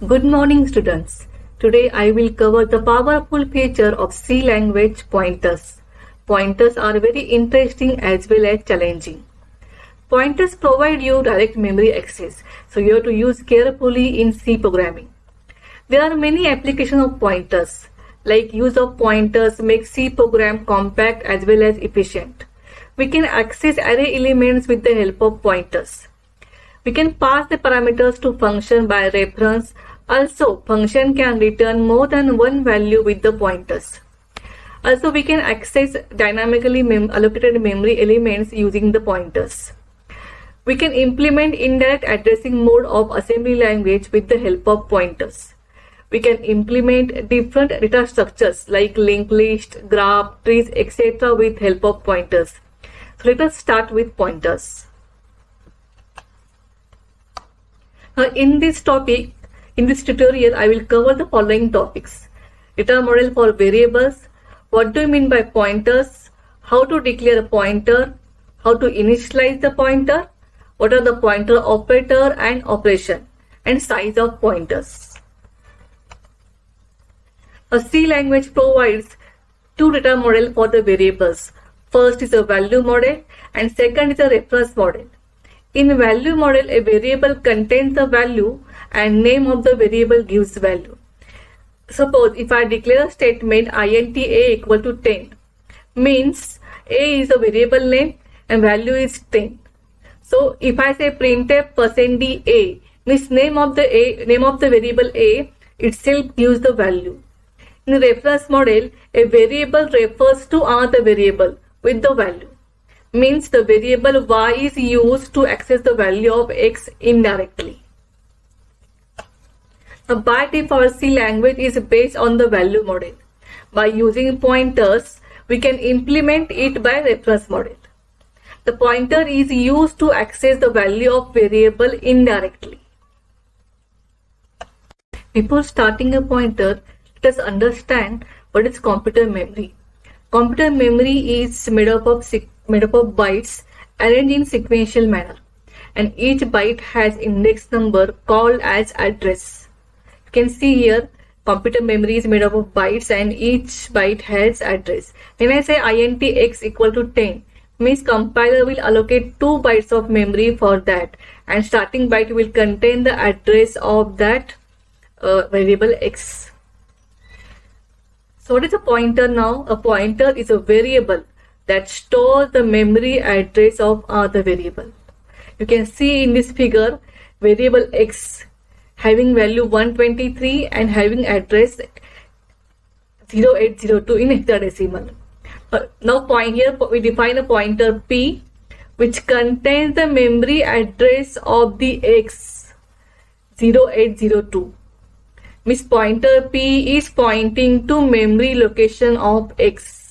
Good morning, students. Today I will cover the powerful feature of C language pointers. Pointers are very interesting as well as challenging. Pointers provide you direct memory access, so you have to use carefully in C programming. There are many applications of pointers, like use of pointers makes C program compact as well as efficient. We can access array elements with the help of pointers. We can pass the parameters to function by reference. Also, function can return more than one value with the pointers. Also, we can access dynamically allocated memory elements using the pointers. We can implement indirect addressing mode of assembly language with the help of pointers. We can implement different data structures like linked list, graph, trees, etc. with help of pointers. So let us start with pointers. In this tutorial, I will cover the following topics. Data model for variables. What do you mean by pointers? How to declare a pointer? How to initialize the pointer? What are the pointer operator and operation? And size of pointers. A C language provides two data model for the variables. First is a value model and second is a reference model. In value model, a variable contains the value and name of the variable gives value. Suppose if I declare a statement int a equal to 10, means a is a variable name and value is 10. So if I say printf %a, means name of the variable a itself gives the value. In reference model, a variable refers to another variable with the value. Means the variable y is used to access the value of x indirectly. By default, C language is based on the value model. By using pointers, we can implement it by reference model. The pointer is used to access the value of variable indirectly. Before starting a pointer, let us understand what is computer memory. Computer memory is made up of bytes arranged in sequential manner, and each byte has index number called as address. You can see here computer memory is made up of bytes and each byte has address. When I say int x equal to 10, means compiler will allocate 2 bytes of memory for that, and starting byte will contain the address of that variable x. So what is a pointer now? A pointer is a variable that stores the memory address of the variable. You can see in this figure variable x having value 123 and having address 0802 in hexadecimal. Now here we define a pointer p which contains the memory address of the x 0802. Means pointer p is pointing to memory location of x.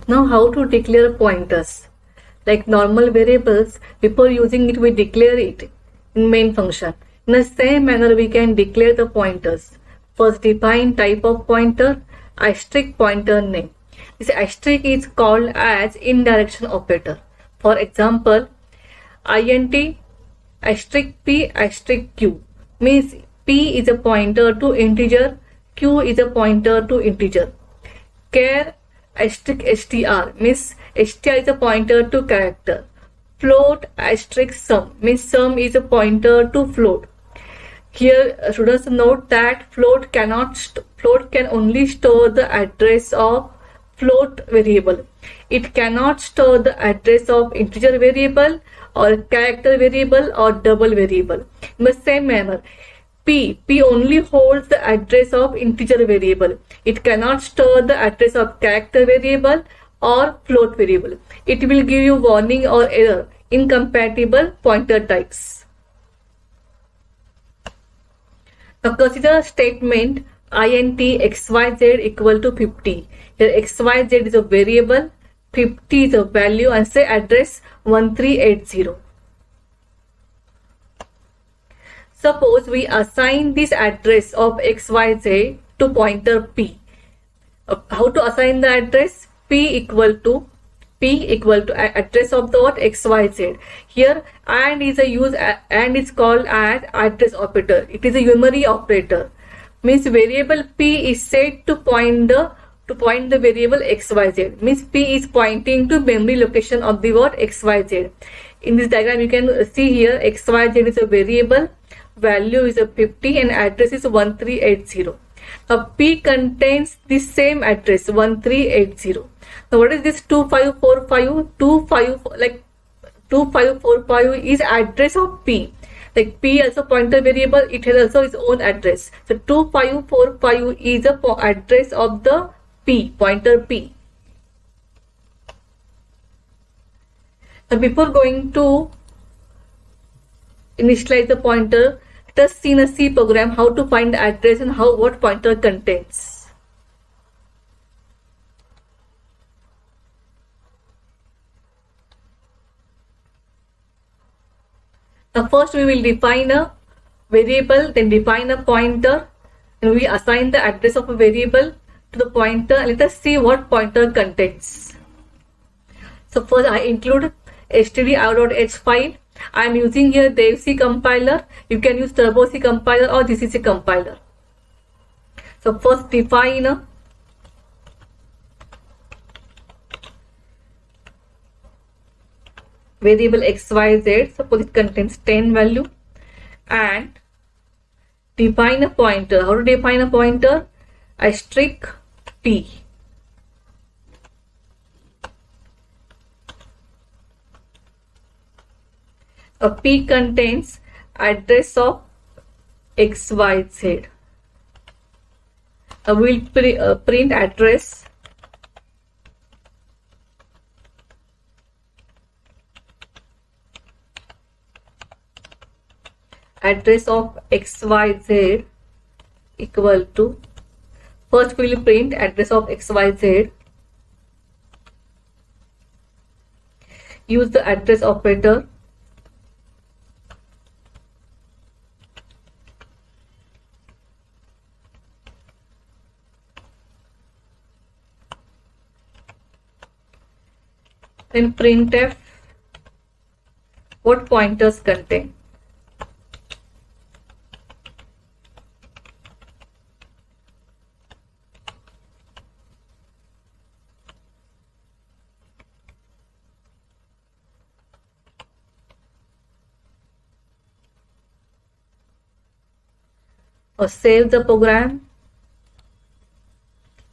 Now how to declare pointers? Like normal variables, before using it we declare it in main function. In the same manner we can declare the pointers. First define type of pointer, asterisk pointer name. This asterisk is called as indirection operator. For example, int asterisk p asterisk q means p is a pointer to integer, q is a pointer to integer. Char asterisk str means str is a pointer to character. Float asterisk sum means sum is a pointer to float. Here students note that float can only store the address of float variable. It cannot store the address of integer variable or character variable or double variable. In the same manner, p only holds the address of integer variable. It cannot store the address of character variable or float variable. It will give you warning or error, incompatible pointer types. Now consider a statement int xyz equal to 50. Here xyz is a variable, 50 is a value, and say address 1380. Suppose we assign this address of xyz to pointer p. How to assign the address? P equal to P equal to address of the what XYZ. Here and is a use and is called as address operator. It is a memory operator. Means variable P is said to point the variable XYZ. Means P is pointing to memory location of the what XYZ. In this diagram you can see here XYZ is a variable, value is a 50 and address is 1380. Now P contains the same address 1380. Now what is this 2545? 2545 is address of P. Like P also pointer variable, it has also its own address. So 2545 is the address of the P, pointer P. Now before going to initialize the pointer, let us see in a C program how to find the address and what pointer contains. Now first we will define a variable, then define a pointer, and we assign the address of a variable to the pointer. Let us see what pointer contains. So first I include stdio.h file. I am using here Dev C compiler. You can use Turbo C compiler or GCC compiler. So first define a variable XYZ. Suppose it contains 10 value, and define a pointer. How to define a pointer? Asterisk P. A P contains address of XYZ. I will print address of XYZ equal to, first we will print address of XYZ, use the address operator, then printf what pointers contain. Or save the program,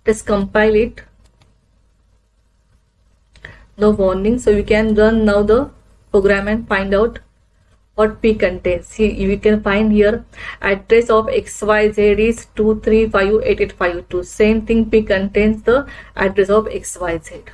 just compile it. No warning, so you can run now the program and find out what P contains. See, you can find here address of XYZ is 2358852. Same thing, P contains the address of XYZ.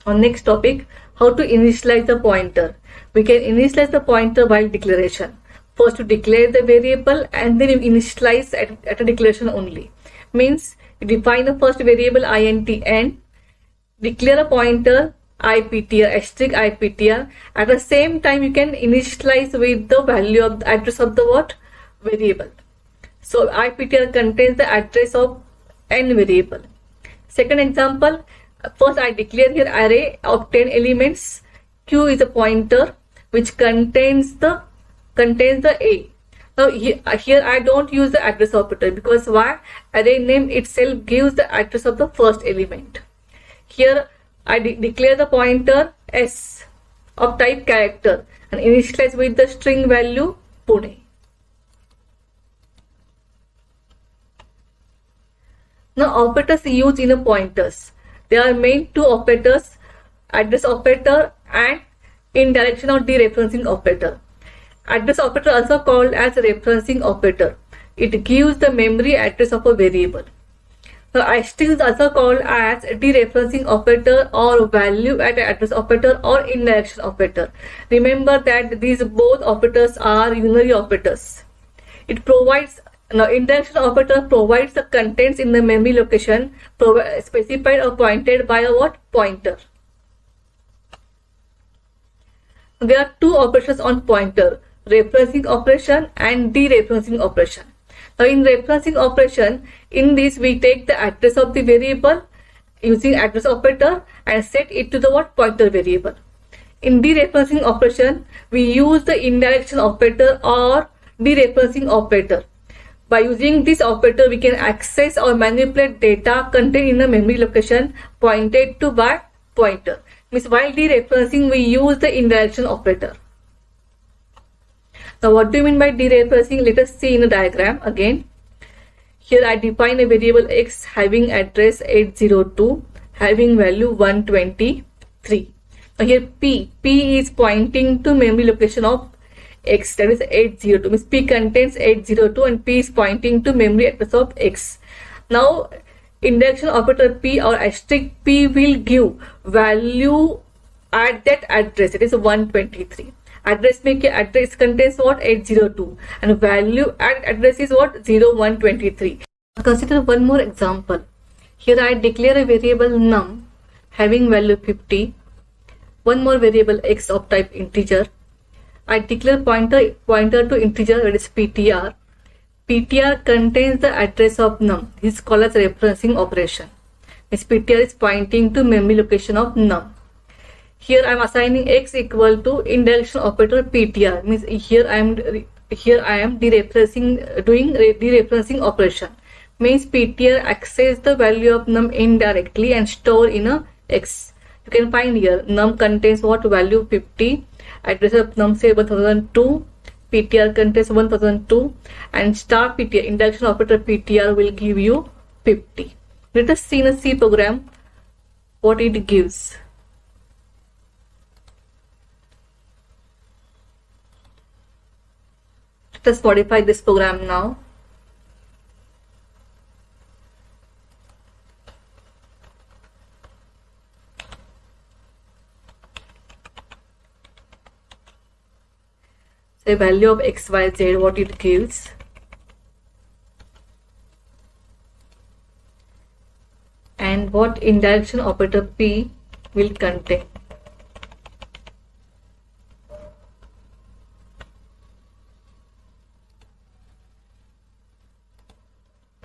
On next topic, how to initialize the pointer. We can initialize the pointer while declaration. First to declare the variable and then you initialize at a declaration only. Means you define the first variable int and declare a pointer iptr asterisk iptr. At the same time you can initialize with the value of the address of the what variable. So iptr contains the address of n variable. Second example, first I declare here array of 10 elements. Q is a pointer which contains the A. Now here I don't use the address operator because why? Array name itself gives the address of the first element. Here I declare the pointer S of type character and initialize with the string value Pune. Now operators used in a pointers. There are main two operators, address operator and indirection or dereferencing operator. Address operator also called as referencing operator. It gives the memory address of a variable. Now asterisk is also called as dereferencing operator or value at address operator or indirection operator. Remember that these both operators are unary operators. It provides Now, indirection operator provides the contents in the memory location specified or pointed by a what? Pointer. There are two operations on pointer, referencing operation and dereferencing operation. Now in referencing operation, in this we take the address of the variable using address operator and set it to the what pointer variable. In dereferencing operation, we use the indirection operator or dereferencing operator. By using this operator, we can access or manipulate data contained in a memory location pointed to by pointer. Means while dereferencing, we use the indirection operator. Now what do you mean by dereferencing? Let us see in a diagram again. Here I define a variable x having address 802, having value 123. Now here P is pointing to memory location of x, that is 802. Means P contains 802 and P is pointing to memory address of x. Now indirection operator P or asterisk P will give value at that address, it is 123. Address make address contains what 802 and value at address is what 0123. Consider one more example. Here I declare a variable num having value 50, one more variable x of type integer. I declare pointer to integer, that is ptr. Ptr contains the address of num. This is called as referencing operation. Means ptr is pointing to memory location of num. Here I am assigning x equal to indirection operator ptr. Means here I am dereferencing, doing dereferencing operation. Means ptr access the value of num indirectly and store in a x. You can find here num contains what value 50, address of num say 1002, ptr contains 1002 and star ptr, indirection operator ptr will give you 50. Let us see in a C program what it gives. Let us modify this program now. Say value of x, y, z, what it gives. And what indirection operator P will contain.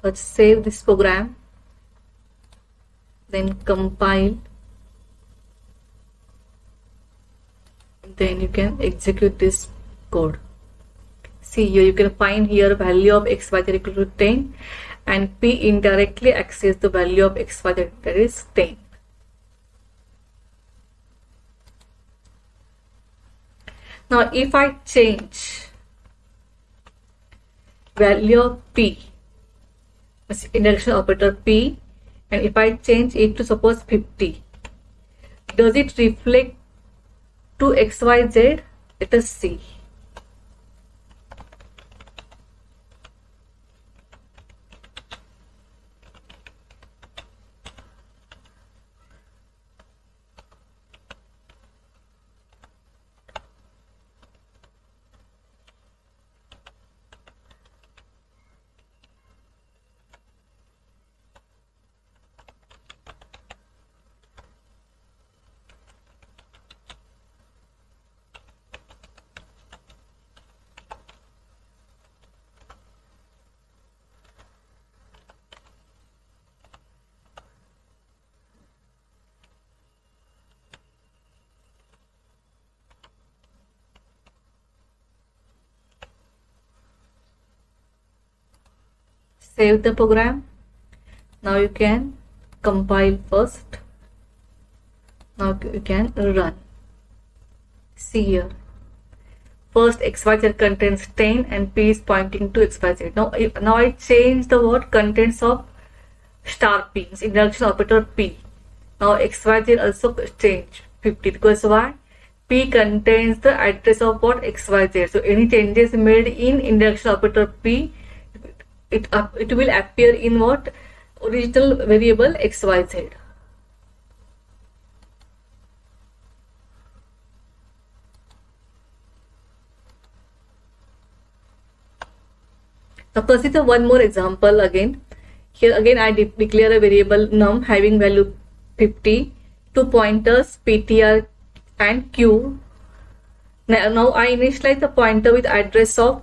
Let's save this program, then compile, then you can execute this code. See here, you can find here value of x, y, z equal to 10 and P indirectly access the value of x, y, z, that is 10. Now if I change value of P, indirection operator P, and if I change it to suppose 50, does it reflect to x, y, z? Let us see. Save the program. Now you can compile first. Now you can run. See here. First XYZ contains 10 and P is pointing to XYZ. Now I change the word contents of star P, indirection operator P. Now XYZ also change 50 because why? P contains the address of what XYZ. So any changes made in indirection operator P, it will appear in what original variable XYZ. Now consider one more example again. Here again I declare a variable num having value 50, two pointers ptr and q. Now I initialize the pointer with address of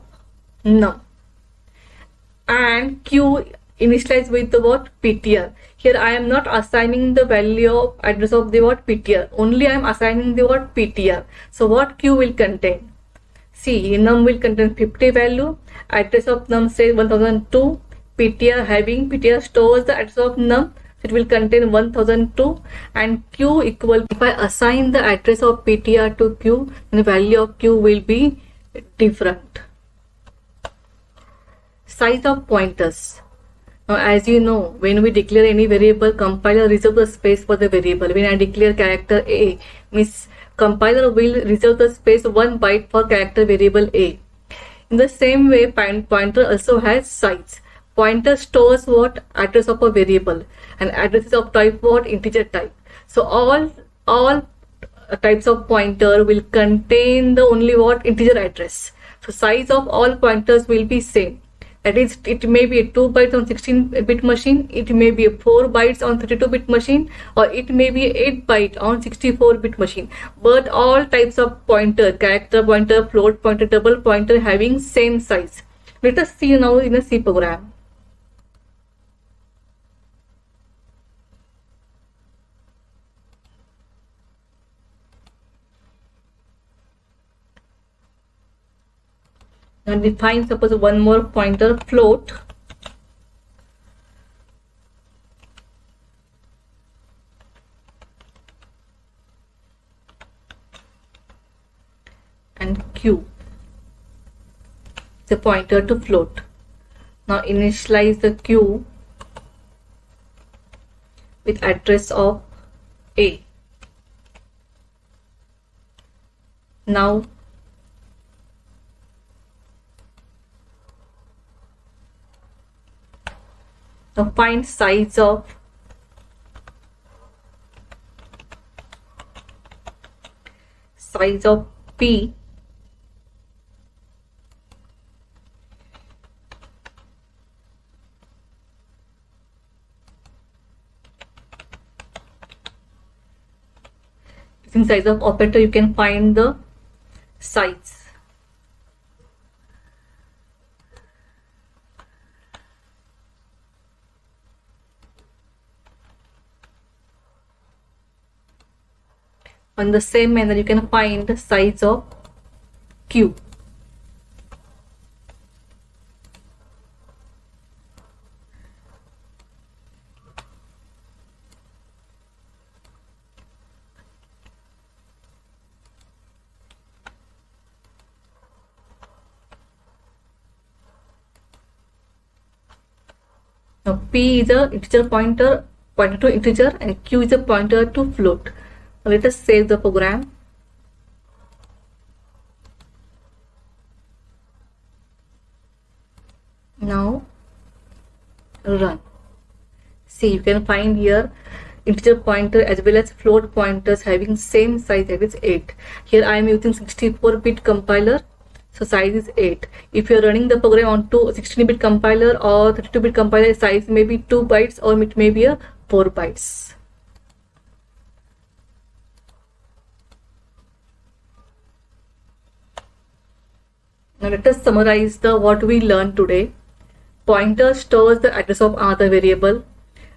num. and Q initialized with the what? PTR. Here I am not assigning the value of address of the what? PTR. Only I am assigning the what? PTR. So what Q will contain? See, num will contain 50 value, address of num say 1002, PTR stores the address of num, so it will contain 1002, and Q equal, if I assign the address of PTR to Q, then the value of Q will be different. Size of pointers. Now, as you know, when we declare any variable, compiler reserves the space for the variable. When I declare character A, means compiler will reserve the space 1 byte for character variable A. In the same way, pointer also has size. Pointer stores what? Address of a variable, and address is of type what? Integer type. So all types of pointer will contain the only what? Integer address. So size of all pointers will be same. That is, it may be 2 bytes on 16-bit machine, it may be 4 bytes on 32-bit machine, or it may be 8 bytes on 64-bit machine. But all types of pointer, character pointer, float pointer, double pointer, having same size. Let us see now in a C program. Now define, suppose, one more pointer, float, and Q, the pointer to float. Now initialize the Q with address of A. Now find size of P using size of operator. You can find the size. On the same manner, you can find the size of Q. Now P is a integer pointer to integer, and Q is a pointer to float. Now let us save the program. Now run. See, you can find here integer pointer as well as float pointers having same size, that is 8. Here I am using 64-bit compiler, so size is 8. If you are running the program on 16-bit compiler or 32-bit compiler, size may be 2 bytes or it may be a 4 bytes. Now let us summarize what we learned today. Pointer stores the address of another variable.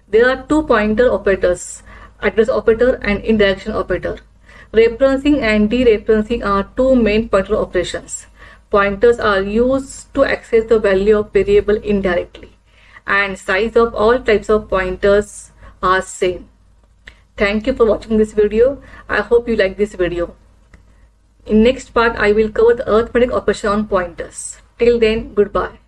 There are two pointer operators, address operator and indirection operator. Referencing and dereferencing are two main pointer operations. Pointers are used to access the value of variable indirectly, and size of all types of pointers are same. Thank you for watching this video. I hope you like this video. In next part, I will cover the arithmetic operation on pointers. Till then, goodbye.